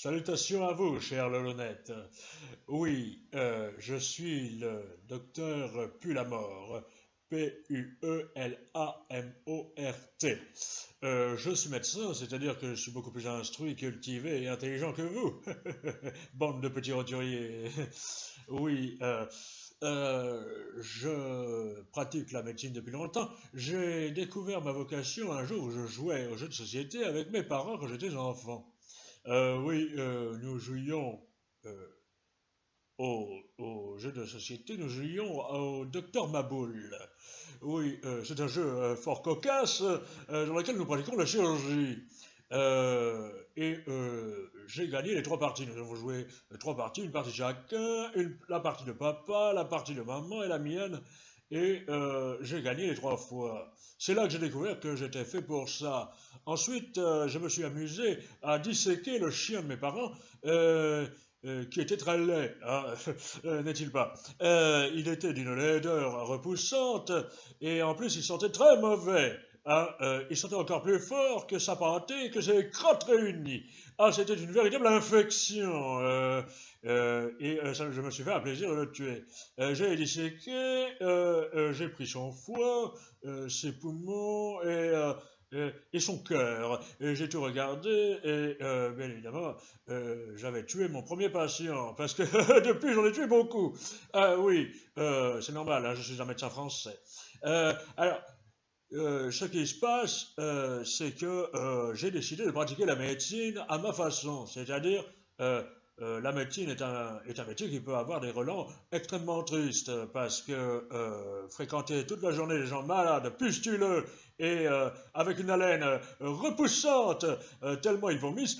Salutations à vous, cher Lolonette. Oui, je suis le docteur Pulamort, P-U-E-L-A-M-O-R-T. Je suis médecin, c'est-à-dire que je suis beaucoup plus instruit, cultivé et intelligent que vous. Bande de petits roturiers. Oui, je pratique la médecine depuis longtemps. J'ai découvert ma vocation un jour où je jouais aux jeux de société avec mes parents quand j'étais enfant. Oui, nous jouions euh, au jeu de société, nous jouions au Docteur Maboul. Oui, c'est un jeu fort cocasse dans lequel nous pratiquons la chirurgie. J'ai gagné les trois parties. Nous avons joué trois parties, une partie chacun, la partie de papa, la partie de maman et la mienne. J'ai gagné les trois fois. C'est là que j'ai découvert que j'étais fait pour ça. Ensuite, je me suis amusé à disséquer le chien de mes parents, qui était très laid, hein, n'est-il pas? Il était d'une laideur repoussante, et en plus il sentait très mauvais. Hein, il sentait encore plus fort que sa pâté et que ses crottes réunies. Ah, c'était une véritable infection. Je me suis fait un plaisir de le tuer. J'ai disséqué, j'ai pris son foie, ses poumons et son cœur. Et j'ai tout regardé et bien évidemment, j'avais tué mon premier patient parce que depuis j'en ai tué beaucoup. Ah oui, c'est normal, hein, je suis un médecin français. Alors, ce qui se passe, c'est que j'ai décidé de pratiquer la médecine à ma façon, c'est-à-dire la médecine est un métier qui peut avoir des relents extrêmement tristes parce que fréquenter toute la journée des gens malades, pustuleux et avec une haleine repoussante tellement ils vomissent,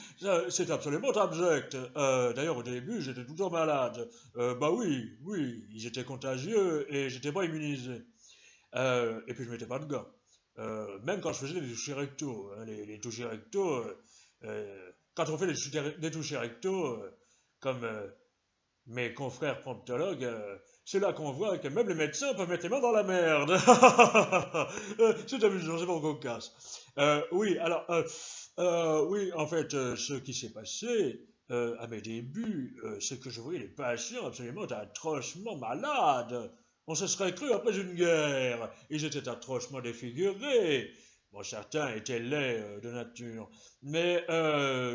c'est absolument abject. D'ailleurs, au début, j'étais tout le temps malade. Bah oui, oui, ils étaient contagieux et j'étais pas immunisé. Et puis je mettais pas de gants. Même quand je faisais des touchés rectaux, hein, les touchés rectaux, quand on fait des touchés rectaux, comme mes confrères promptologues, c'est là qu'on voit que même les médecins peuvent mettre les mains dans la merde. C'est amusant, c'est bon qu'on casse. Oui, alors, oui, en fait, ce qui s'est passé à mes débuts, c'est que je voyais les patients absolument atrocement malades. On se serait cru après une guerre. Ils étaient atrocement défigurés. Bon, certains étaient laids de nature, mais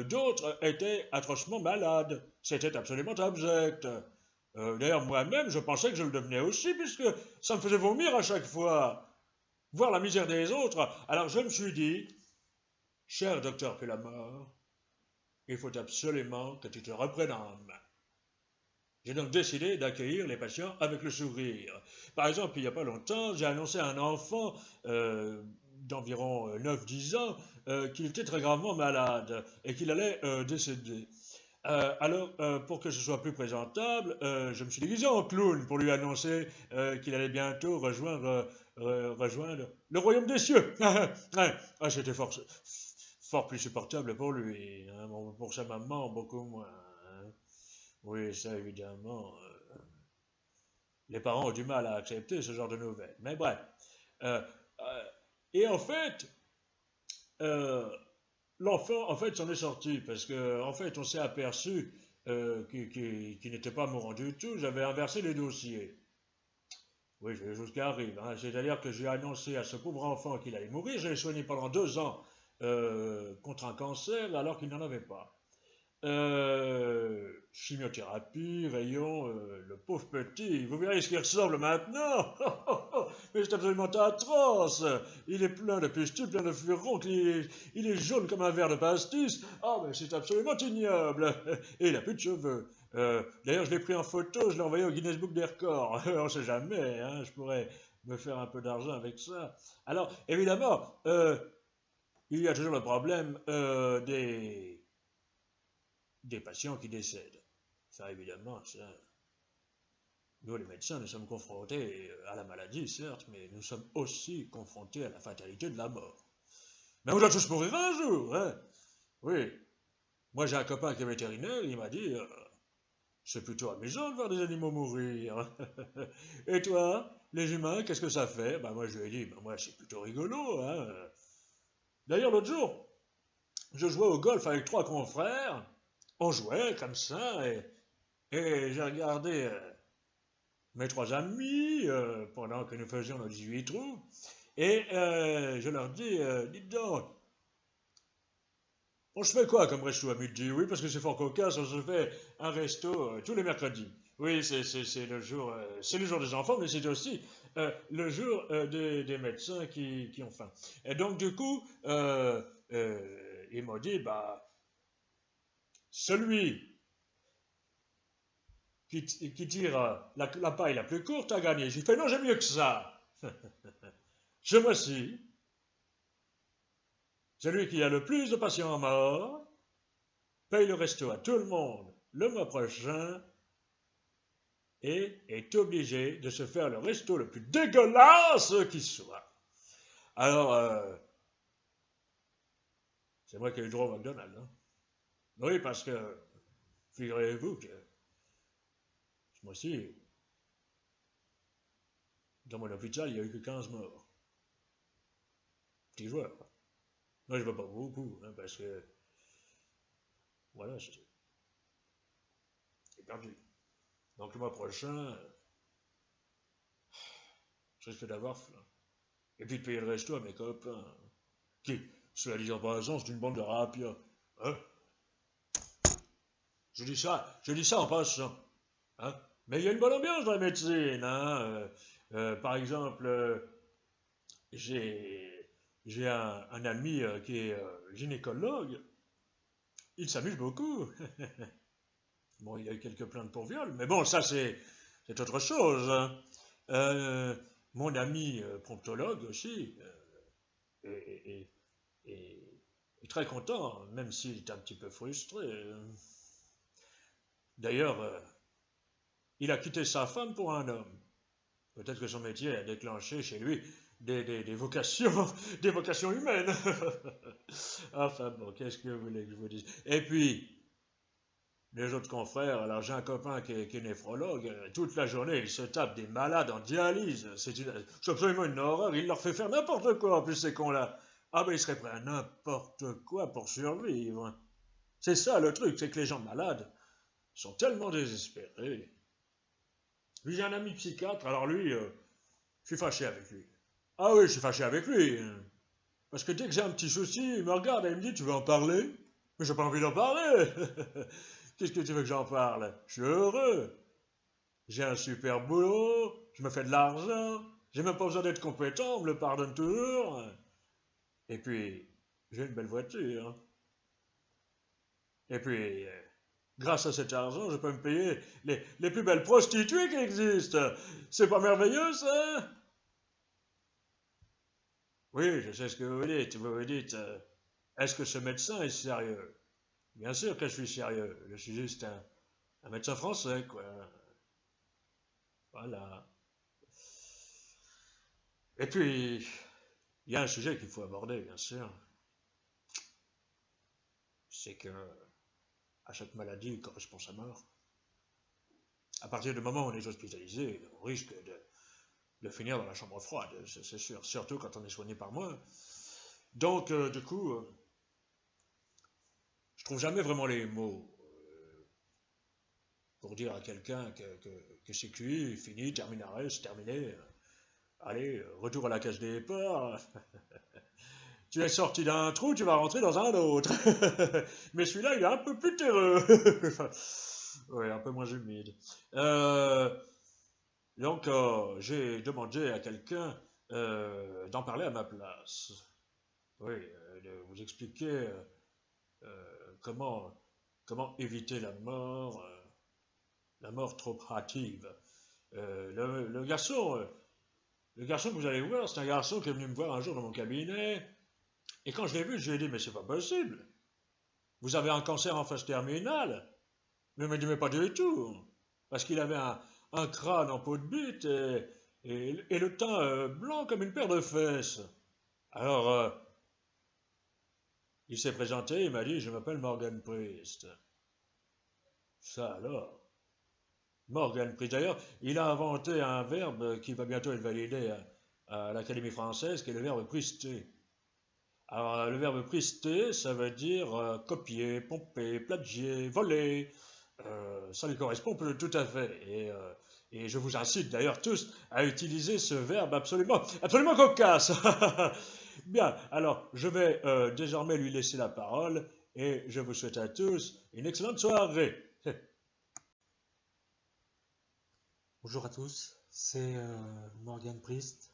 d'autres étaient atrocement malades. C'était absolument abject. D'ailleurs, moi-même, je pensais que je le devenais aussi, puisque ça me faisait vomir à chaque fois. Voir la misère des autres. Alors je me suis dit, cher docteur Pellamore, il faut absolument que tu te reprennes en main. J'ai donc décidé d'accueillir les patients avec le sourire. Par exemple, il n'y a pas longtemps, j'ai annoncé à un enfant d'environ 9-10 ans qu'il était très gravement malade et qu'il allait décéder. Pour que ce soit plus présentable, je me suis déguisé en clown pour lui annoncer qu'il allait bientôt rejoindre le royaume des cieux. Ah, c'était fort plus supportable pour lui, hein, pour sa maman, beaucoup moins. Hein. Oui, ça évidemment, les parents ont du mal à accepter ce genre de nouvelles. Mais bref. Euh, euh, et en fait, euh, l'enfant, en fait, s'en est sorti parce que, en fait, on s'est aperçu qu'il n'était pas mourant du tout. J'avais inversé les dossiers. Oui, c'est des choses qui arrivent. Hein. C'est-à-dire que j'ai annoncé à ce pauvre enfant qu'il allait mourir. Je l'ai soigné pendant 2 ans contre un cancer alors qu'il n'en avait pas. Chimiothérapie, rayons, le pauvre petit, vous verrez ce qu'il ressemble maintenant. Mais c'est absolument atroce. Il est plein de pustules, plein de furoncle, il est jaune comme un verre de pastis. Ah, mais c'est absolument ignoble. Et il n'a plus de cheveux. D'ailleurs, je l'ai pris en photo, je l'ai envoyé au Guinness Book des records. On ne sait jamais, hein, je pourrais me faire un peu d'argent avec ça. Alors, évidemment, il y a toujours le problème des patients qui décèdent. Ça, évidemment, ça, nous, les médecins, nous sommes confrontés à la maladie, certes, mais nous sommes aussi confrontés à la fatalité de la mort. Mais on doit tous mourir un jour, hein? Oui. Moi, j'ai un copain qui est vétérinaire, il m'a dit, c'est plutôt amusant de voir des animaux mourir. Et toi, les humains, qu'est-ce que ça fait? Ben, moi, je lui ai dit, ben, moi, c'est plutôt rigolo, hein? D'ailleurs, l'autre jour, je jouais au golf avec trois confrères, on jouait comme ça, et j'ai regardé mes trois amis pendant que nous faisions nos 18 trous, et je leur dis, dites donc, on se fait quoi comme resto à midi? Oui, parce que c'est fort cocasse, on se fait un resto tous les mercredis. Oui, c'est le jour des enfants, mais c'est aussi le jour des médecins qui ont faim. Et donc, du coup, ils m'ont dit, bah, celui qui tire la paille la plus courte a gagné. J'ai fait, non, j'aime mieux que ça. Ce mois-ci, celui qui a le plus de patients morts paye le resto à tout le monde le mois prochain et est obligé de se faire le resto le plus dégueulasse qui soit. Alors, c'est moi qui ai eu le droit au McDonald's. Hein. Oui, parce que, figurez-vous que ce mois-ci, dans mon hôpital, il n'y a eu que 15 morts. Petit joueur. Moi, je ne veux pas beaucoup, hein, parce que, voilà, c'est perdu. Donc, le mois prochain, je risque d'avoir faim. Et puis de payer le resto à mes copains, qui, cela dit en passant, c'est une bande de rapias. Hein? Je dis ça en passant. Hein? Mais il y a une bonne ambiance dans la médecine. Hein? Par exemple, j'ai un ami qui est gynécologue. Il s'amuse beaucoup. Bon, il a eu quelques plaintes pour viol, mais bon, ça c'est autre chose. Hein. Mon ami promptologue aussi est, est très content, même s'il est un petit peu frustré. D'ailleurs, il a quitté sa femme pour un homme. Peut-être que son métier a déclenché chez lui des vocations, des vocations humaines. Enfin bon, qu'est-ce que vous voulez que je vous dise? Et puis, les autres confrères, alors j'ai un copain qui est néphrologue, toute la journée il se tape des malades en dialyse, c'est absolument une horreur, il leur fait faire n'importe quoi en plus ces cons-là. Ah ben ils seraient prêts à n'importe quoi pour survivre. C'est ça le truc, c'est que les gens malades sont tellement désespérés. Lui j'ai un ami psychiatre, alors lui, je suis fâché avec lui. Ah oui, je suis fâché avec lui. Parce que dès que j'ai un petit souci, il me regarde et il me dit, tu veux en parler? Mais j'ai pas envie d'en parler. Qu'est-ce que tu veux que j'en parle? Je suis heureux. J'ai un super boulot, je me fais de l'argent, j'ai même pas besoin d'être compétent, on me le pardonne toujours. Et puis, j'ai une belle voiture. Et puis, grâce à cet argent, je peux me payer les plus belles prostituées qui existent. C'est pas merveilleux, ça? Oui, je sais ce que vous dites. Vous vous dites, est-ce que ce médecin est sérieux? Bien sûr que je suis sérieux. Je suis juste un médecin français, quoi. Voilà. Et puis, il y a un sujet qu'il faut aborder, bien sûr. C'est que à chaque maladie correspond sa mort. À partir du moment où on est hospitalisé, on risque de finir dans la chambre froide, c'est sûr. Surtout quand on est soigné par moi. Donc, du coup, je trouve jamais vraiment les mots pour dire à quelqu'un que c'est cuit, fini, terminaré, c'est terminé. Allez, retour à la cage des départ. Tu es sorti d'un trou, tu vas rentrer dans un autre. Mais celui-là, il est un peu plus terreux. Ouais, un peu moins humide. Donc, j'ai demandé à quelqu'un d'en parler à ma place. Oui, de vous expliquer comment éviter la mort trop hâtive. Le garçon que vous allez voir, c'est un garçon qui est venu me voir un jour dans mon cabinet. Et quand je l'ai vu, je lui ai dit, mais c'est pas possible. Vous avez un cancer en phase terminale. Mais il m'a dit, mais pas du tout. Parce qu'il avait un crâne en peau de bite et le teint blanc comme une paire de fesses. Alors, il s'est présenté, il m'a dit, je m'appelle Morgan Priest. Ça alors. Morgan Priest, d'ailleurs, il a inventé un verbe qui va bientôt être validé à l'Académie française, qui est le verbe priester. Alors, le verbe prister, ça veut dire copier, pomper, plagier, voler. Ça lui correspond tout à fait. Et je vous incite d'ailleurs tous à utiliser ce verbe absolument, absolument cocasse. Bien, alors je vais désormais lui laisser la parole et je vous souhaite à tous une excellente soirée. Bonjour à tous, c'est Morgan Priest.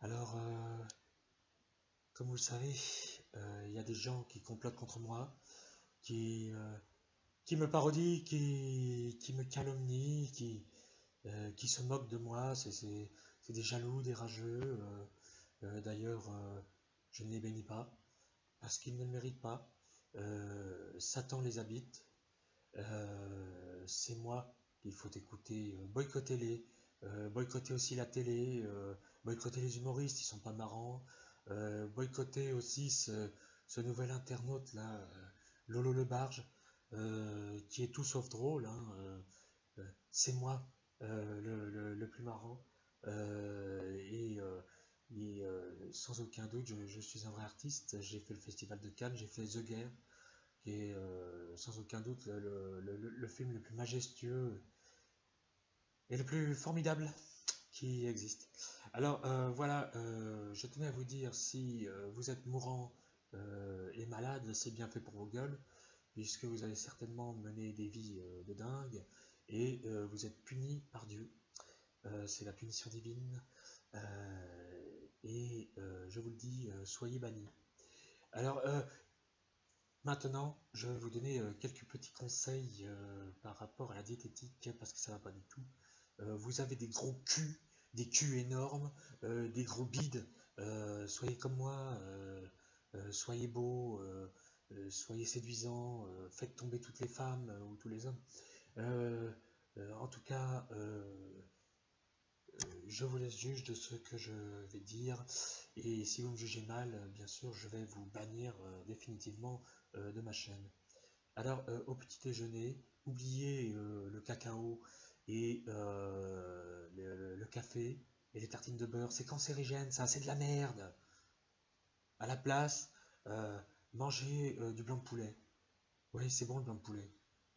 Alors, comme vous le savez, il y a des gens qui complotent contre moi, qui, euh, qui me parodient, qui me calomnient, qui se moquent de moi. C'est des jaloux, des rageux. D'ailleurs, je ne les bénis pas, parce qu'ils ne le méritent pas. Satan les habite. C'est moi qu'il faut écouter. Boycottez-les. Boycottez aussi la télé. Boycottez les humoristes, ils sont pas marrants. Boycottez aussi ce nouvel internaute là, Lolo Le Barge, qui est tout sauf drôle, hein. C'est moi le plus marrant. Sans aucun doute, je suis un vrai artiste. J'ai fait le festival de Cannes, j'ai fait The Guerre, qui est sans aucun doute le film le plus majestueux et le plus formidable qui existe. Alors voilà, je tenais à vous dire, si vous êtes mourant et malade, c'est bien fait pour vos gueules, puisque vous allez certainement mener des vies de dingue et vous êtes punis par Dieu. C'est la punition divine. Je vous le dis, soyez bannis. Alors, maintenant, je vais vous donner quelques petits conseils par rapport à la diététique, parce que ça va pas du tout. Vous avez des gros culs, des culs énormes, des gros bides. Soyez comme moi, soyez beaux, soyez séduisants, faites tomber toutes les femmes ou tous les hommes. Euh, en tout cas, je vous laisse juge de ce que je vais dire. Et si vous me jugez mal, bien sûr, je vais vous bannir définitivement de ma chaîne. Alors, au petit déjeuner, oubliez le cacao et le café et les tartines de beurre. C'est cancérigène, ça, c'est de la merde. À la place, euh, mangez du blanc de poulet. Oui, c'est bon le blanc de poulet.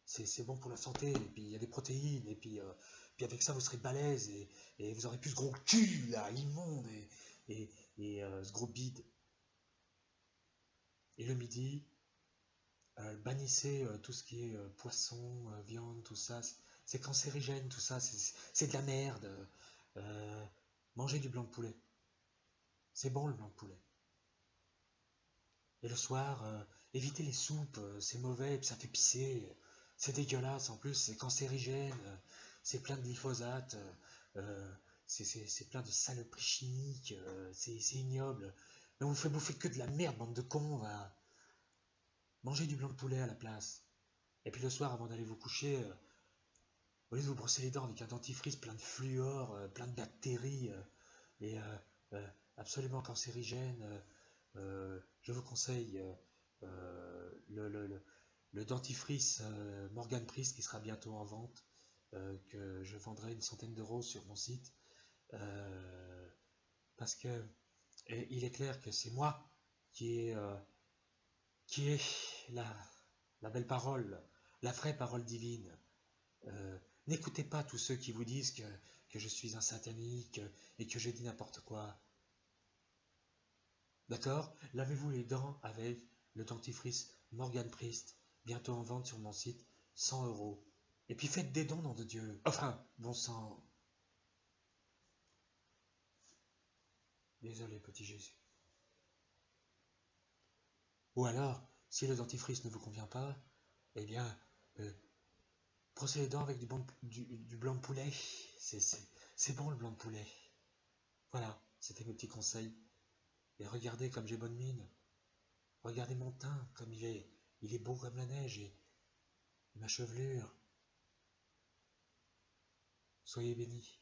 C'est bon pour la santé, et puis il y a des protéines, et puis avec ça vous serez balèze, et vous aurez plus ce gros cul là, immonde, ce gros bide. Et le midi, bannissez tout ce qui est poisson, viande, tout ça. C'est cancérigène, tout ça, c'est de la merde. Euh, Mangez du blanc de poulet. C'est bon le blanc de poulet. Et le soir, évitez les soupes, c'est mauvais, et puis ça fait pisser. C'est dégueulasse en plus, c'est cancérigène, c'est plein de glyphosate, euh, c'est plein de saloperies chimiques, c'est ignoble. Mais on vous fait bouffer que de la merde, bande de cons, va. Mangez du blanc de poulet à la place. Et puis le soir, avant d'aller vous coucher, au lieu de vous brosser les dents avec un dentifrice plein de fluor, plein de bactéries et absolument cancérigènes, je vous conseille le dentifrice Morgan Priest qui sera bientôt en vente, que je vendrai une centaine d'euros sur mon site. euh, Parce que il est clair que c'est moi qui est, euh, qui est la belle parole, la vraie parole divine. N'écoutez pas tous ceux qui vous disent que je suis un satanique et que je dis n'importe quoi. D'accord? Lavez-vous les dents avec le dentifrice Morgan Priest, bientôt en vente sur mon site, 100 euros. Et puis faites des dons, nom de Dieu. Enfin, bon sang. Désolé, petit Jésus. Ou alors, si le dentifrice ne vous convient pas, eh bien, euh, brossez les dents avec du blanc de poulet. C'est bon le blanc de poulet. Voilà, c'était mes petits conseils. Et regardez comme j'ai bonne mine. Regardez mon teint, comme il est beau comme la neige et ma chevelure. Soyez bénis.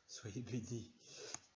Soyez bénis.